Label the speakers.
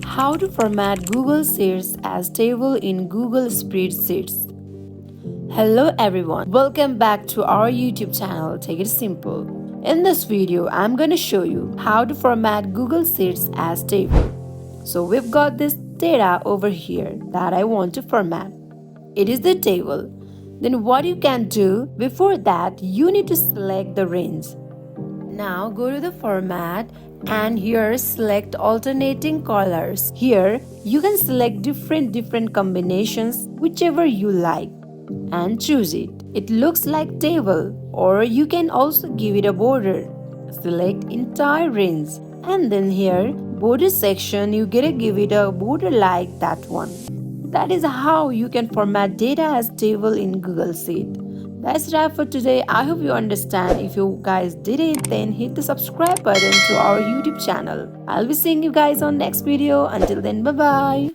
Speaker 1: How to format Google Sheets as table in Google Spreadsheets. Hello everyone, welcome back to our YouTube channel Take It Simple. In this video, I'm going to show you how to format Google Sheets as table. So we've got this data over here that I want to format. It is the table. Then what you can do, before that you need to select the range. Now go to the format and here select alternating colors. Here you can select different combinations whichever you like and choose it. It looks like table, or you can also give it a border. Select entire range and then here border section you gotta give it a border like that one. That is how you can format data as table in Google Sheet. That's wrap for today. I hope you understand. If you guys did it, then hit the subscribe button to our YouTube channel. I'll be seeing you guys on next video. Until then, bye bye.